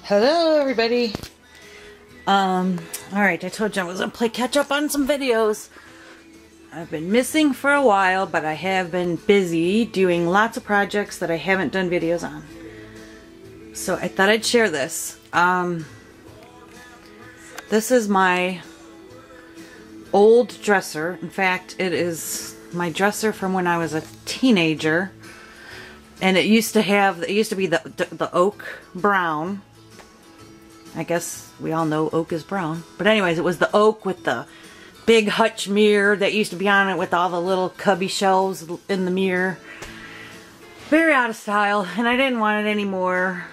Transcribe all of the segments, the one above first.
Hello everybody. Alright, I told you I was gonna play catch up on some videos. I've been missing for a while, but I have been busy doing lots of projects that I haven't done videos on. So I thought I'd share this. This is my old dresser. In fact, it is my dresser from when I was a teenager. And it used to be the oak brown. I guess we all know oak is brown. But anyways, it was the oak with the big hutch mirror that used to be on it with all the little cubby shelves in the mirror. Very out of style, and I didn't want it anymore.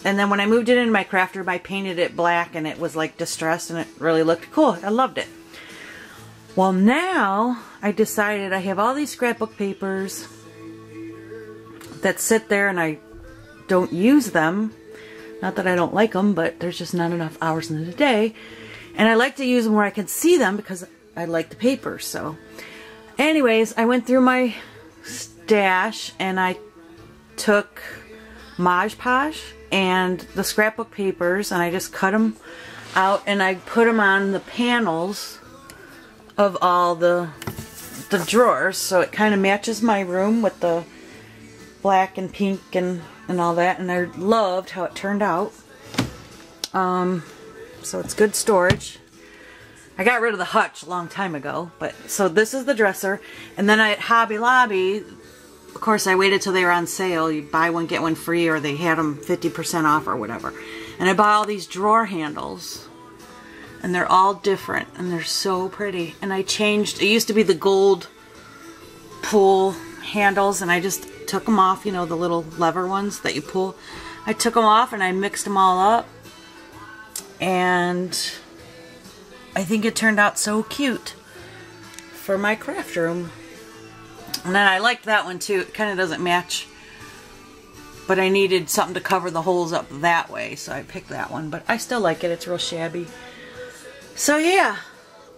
And then when I moved it into my craft room, I painted it black and it was like distressed and it really looked cool. I loved it. Well, now I decided I have all these scrapbook papers that sit there and I don't use them. Not that I don't like them, but there's just not enough hours in the day. And I like to use them where I can see them because I like the paper. So anyways, I went through my stash and I took Mod Podge and the scrapbook papers and I just cut them out and I put them on the panels of all the drawers. So it kind of matches my room with the black and pink and all that, and I loved how it turned out. So it's good storage. I got rid of the hutch a long time ago, but so this is the dresser. And then at Hobby Lobby, of course I waited till they were on sale. You buy one get one free, or they had them 50% off or whatever. And I bought all these drawer handles, and they're all different and they're so pretty. And I changed, it used to be the gold pull handles and I just took them off, you know, the little lever ones that you pull. I took them off and I mixed them all up, and I think it turned out so cute for my craft room. And then I liked that one too. It kind of doesn't match, but I needed something to cover the holes up that way, so I picked that one. But I still like it. It's real shabby. So yeah,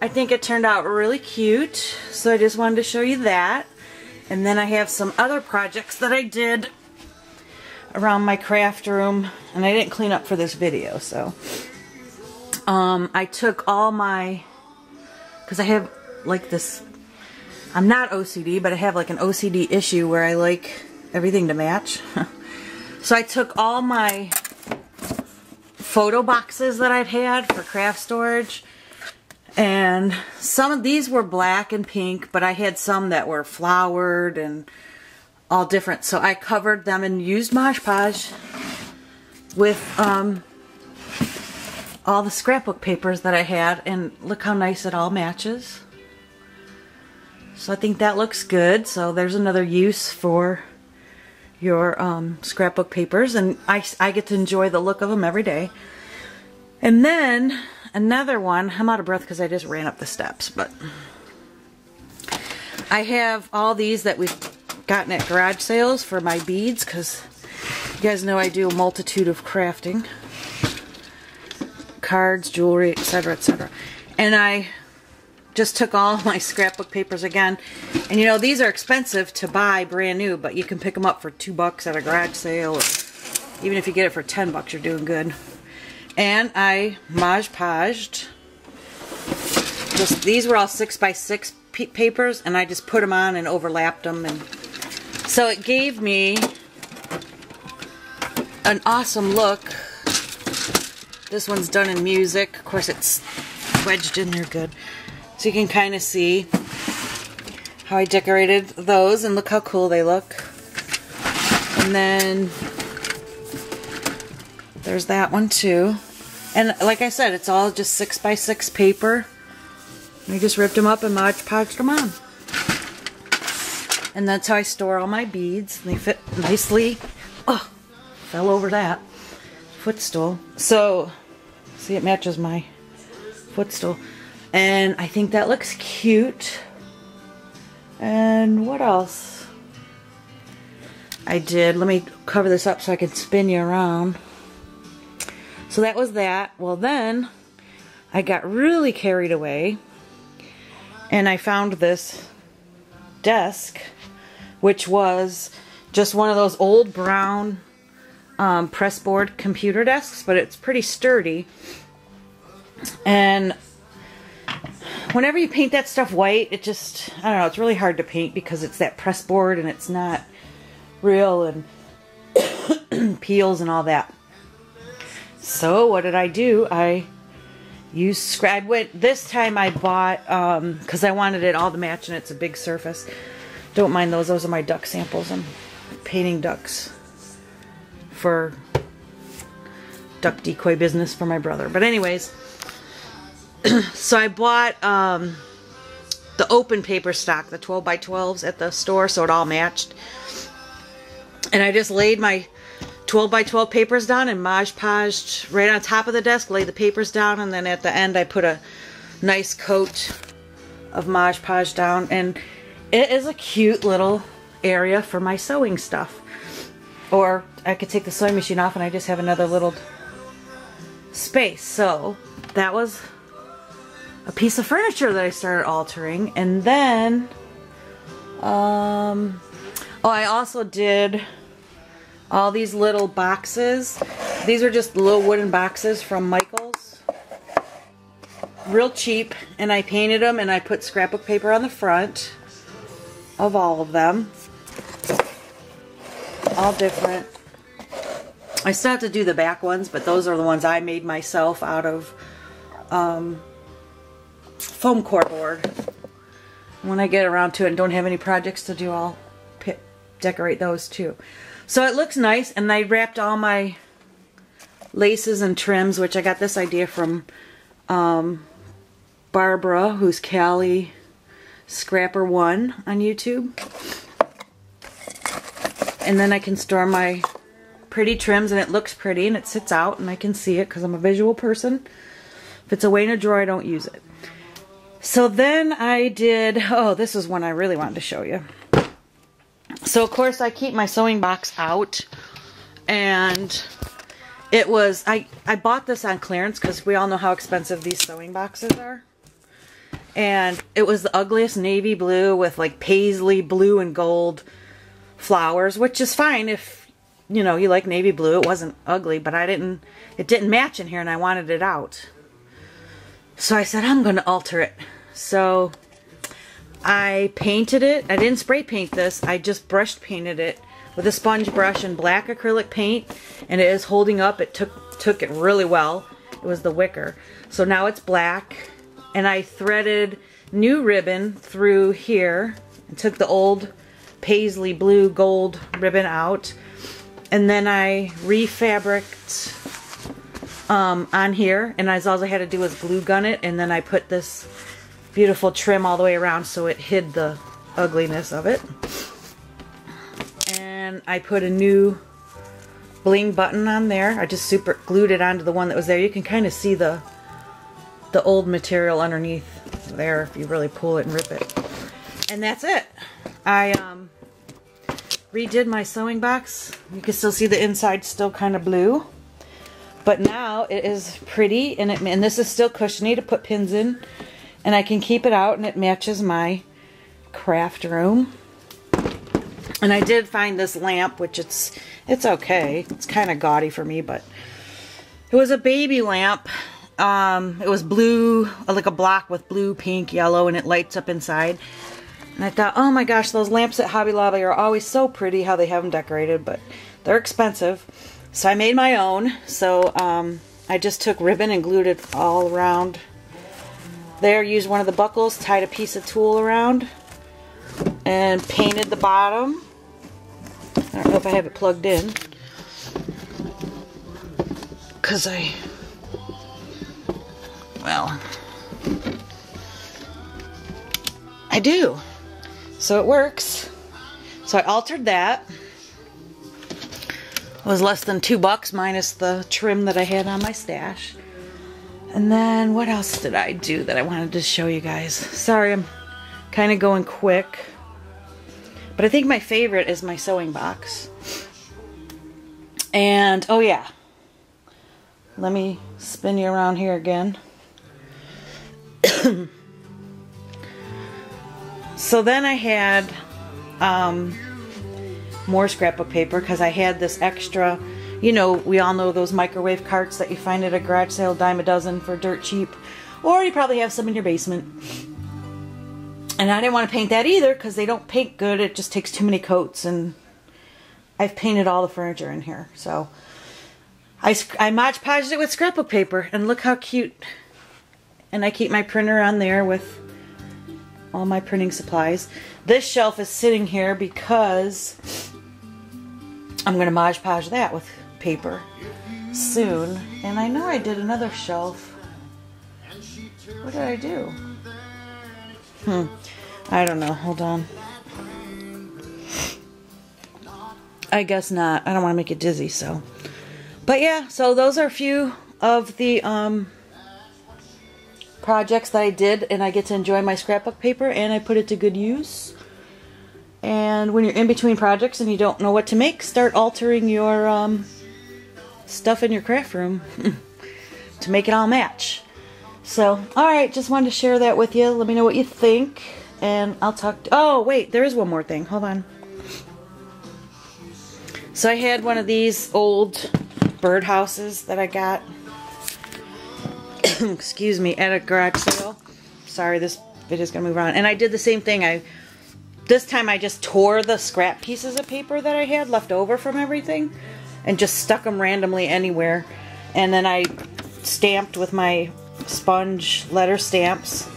I think it turned out really cute. So I just wanted to show you that. And then I have some other projects that I did around my craft room, and I didn't clean up for this video. So I took all my, because I have like this, I'm not OCD, but I have like an OCD issue where I like everything to match. So I took all my photo boxes that I've had for craft storage, and some of these were black and pink, but I had some that were flowered and all different. So I covered them and used Mod Podge with all the scrapbook papers that I had, and look how nice it all matches. So I think that looks good. So there's another use for your scrapbook papers, and I get to enjoy the look of them every day. And then another one, I'm out of breath because I just ran up the steps, but I have all these that we've gotten at garage sales for my beads, because you guys know I do a multitude of crafting. Cards, jewelry, etc., etc. And I just took all my scrapbook papers again. And you know, these are expensive to buy brand new, but you can pick them up for $2 at a garage sale, or even if you get it for $10, you're doing good. And I Mod Podged. These were all 6x6 papers, and I just put them on and overlapped them, and so it gave me an awesome look. This one's done in music. Of course, it's wedged in there good, so you can kind of see how I decorated those, and look how cool they look. And then there's that one too. And like I said, it's all just 6x6 paper. I just ripped them up and Mod Podged them on. And that's how I store all my beads. They fit nicely. Oh, fell over that footstool. So, see, it matches my footstool. And I think that looks cute. And what else I did? Let me cover this up so I can spin you around. So that was that. Well, then I got really carried away and I found this desk, which was just one of those old brown pressboard computer desks, but it's pretty sturdy. And whenever you paint that stuff white, it just, I don't know, it's really hard to paint because it's that pressboard and it's not real and peels and all that. So what did I do? I used scrap. This time I bought, because I wanted it all to match and it's a big surface. Don't mind those. Those are my duck samples. I'm painting ducks for duck decoy business for my brother. But anyways, so I bought the open paper stock, the 12 by 12s at the store, so it all matched. And I just laid my 12 by 12 papers down and Mod Podged right on top of the desk, laid the papers down, and then at the end I put a nice coat of Mod Podge down. And it is a cute little area for my sewing stuff. Or I could take the sewing machine off and I just have another little space. So that was a piece of furniture that I started altering. And then oh, I also did all these little boxes. These are just little wooden boxes from Michaels, real cheap, and I painted them and I put scrapbook paper on the front of all of them, all different. I still have to do the back ones, but those are the ones I made myself out of foam core board. When I get around to it and don't have any projects to do, I'll decorate those too. So it looks nice, and I wrapped all my laces and trims, which I got this idea from Barbara, who's Callie Scrapper1 on YouTube. And then I can store my pretty trims, and it looks pretty, and it sits out, and I can see it because I'm a visual person. If it's away in a drawer, I don't use it. So then I did, oh, this is one I really wanted to show you. So of course I keep my sewing box out, and it was, I bought this on clearance because we all know how expensive these sewing boxes are. And it was the ugliest navy blue with like paisley blue and gold flowers, which is fine if, you know, you like navy blue. It wasn't ugly, but it didn't match in here and I wanted it out. So I said, I'm going to alter it. So I painted it. I didn't spray paint this. I just brushed painted it with a sponge brush and black acrylic paint, and it is holding up. It took it really well. It was the wicker. So now it's black, and I threaded new ribbon through here and took the old paisley blue gold ribbon out, and then I refabriced on here, and all I had to do was glue gun it, and then I put this beautiful trim all the way around so it hid the ugliness of it. And I put a new bling button on there. I just super glued it onto the one that was there. You can kind of see the old material underneath there if you really pull it and rip it. And that's it. I redid my sewing box. You can still see the inside still kind of blue, but now it is pretty, and this is still cushiony to put pins in, and I can keep it out, and it matches my craft room. And I did find this lamp, which it's okay. It's kind of gaudy for me, but it was a baby lamp. It was blue, like a block with blue, pink, yellow, and it lights up inside. And I thought, oh my gosh, those lamps at Hobby Lobby are always so pretty how they have them decorated, but they're expensive. So I made my own. So I just took ribbon and glued it all around there, used one of the buckles, tied a piece of tulle around, and painted the bottom. I don't know if I have it plugged in, because well, I do. So it works. So I altered that. It was less than $2 minus the trim that I had on my stash. And then what else did I do that I wanted to show you guys? Sorry, I'm kind of going quick. But I think my favorite is my sewing box. And, oh yeah. Let me spin you around here again. So then I had more scrapbook paper because I had this extra You know, we all know those microwave carts that you find at a garage sale, dime a dozen for dirt cheap. Or you probably have some in your basement. And I didn't want to paint that either because they don't paint good. It just takes too many coats. And I've painted all the furniture in here. So I Mod Podged it with scrapbook paper. And look how cute. And I keep my printer on there with all my printing supplies. This shelf is sitting here because I'm going to Mod Podge that with paper soon. And I know I did another shelf. What did I do? I don't know. Hold on. I guess not. I don't want to make it dizzy, so. But yeah, so those are a few of the projects that I did, and I get to enjoy my scrapbook paper, and I put it to good use. And when you're in between projects and you don't know what to make, start altering your stuff in your craft room to make it all match. So, alright, just wanted to share that with you. Let me know what you think. And I'll talk to... Oh, wait, there is one more thing. Hold on. So I had one of these old birdhouses that I got, excuse me, at a garage sale. Sorry, this video's going to move around. And I did the same thing. This time I just tore the scrap pieces of paper that I had left over from everything and just stuck them randomly anywhere. And then I stamped with my sponge letter stamps,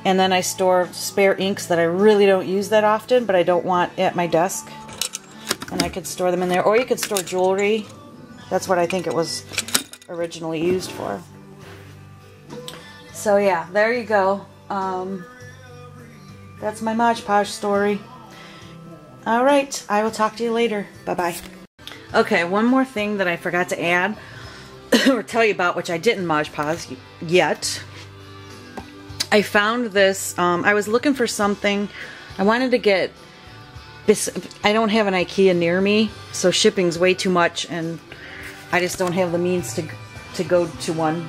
and then I store spare inks that I really don't use that often but I don't want at my desk, and I could store them in there. Or you could store jewelry. That's what I think it was originally used for. So yeah, there you go. That's my Mod Podge story. Alright, I will talk to you later. Bye bye. Okay, one more thing that I forgot to add or tell you about, which I didn't Mod Podge yet. I found this, I was looking for something. I wanted to get this. I don't have an IKEA near me, so shipping's way too much, and I just don't have the means to go to one.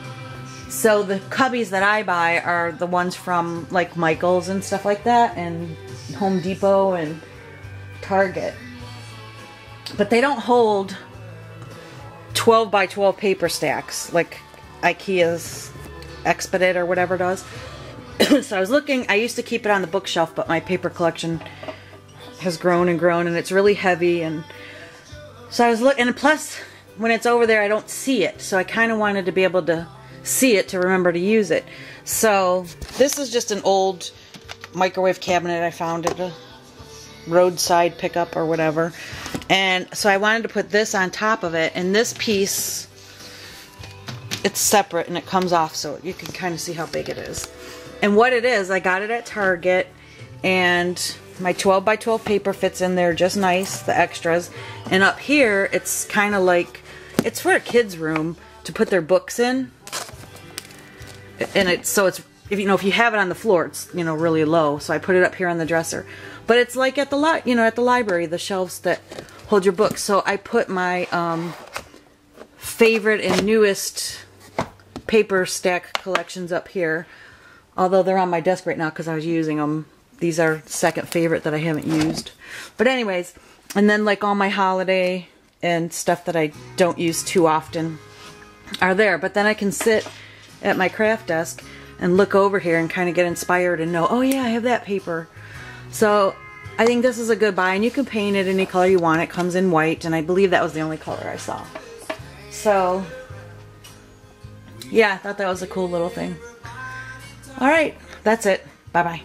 So the cubbies that I buy are the ones from like Michael's and stuff like that, and Home Depot and Target. But they don't hold 12 by 12 paper stacks like IKEA's Expedit or whatever does. So I was looking. I used to keep it on the bookshelf, but my paper collection has grown and grown, and it's really heavy. And so I was looking, and plus when it's over there I don't see it, so I kind of wanted to be able to see it to remember to use it. So this is just an old microwave cabinet I found at a roadside pickup or whatever, and so I wanted to put this on top of it, and this piece, it's separate and it comes off so you can kind of see how big it is. And what it is, I got it at Target, and my 12 by 12 paper fits in there just nice, the extras. And up here it's kind of like, it's for a kid's room to put their books in. And it's, so it's, if you know, if you have it on the floor, it's, you know, really low. So I put it up here on the dresser. But it's like at the at the library, the shelves that hold your books. So I put my favorite and newest paper stack collections up here. Although they're on my desk right now because I was using them. These are second favorite that I haven't used. But anyways, and then like all my holiday and stuff that I don't use too often are there. But then I can sit at my craft desk and look over here and kind of get inspired and know, oh yeah, I have that paper. So I think this is a good buy, and you can paint it any color you want. It comes in white, and I believe that was the only color I saw. So yeah, I thought that was a cool little thing. Alright, that's it. Bye-bye.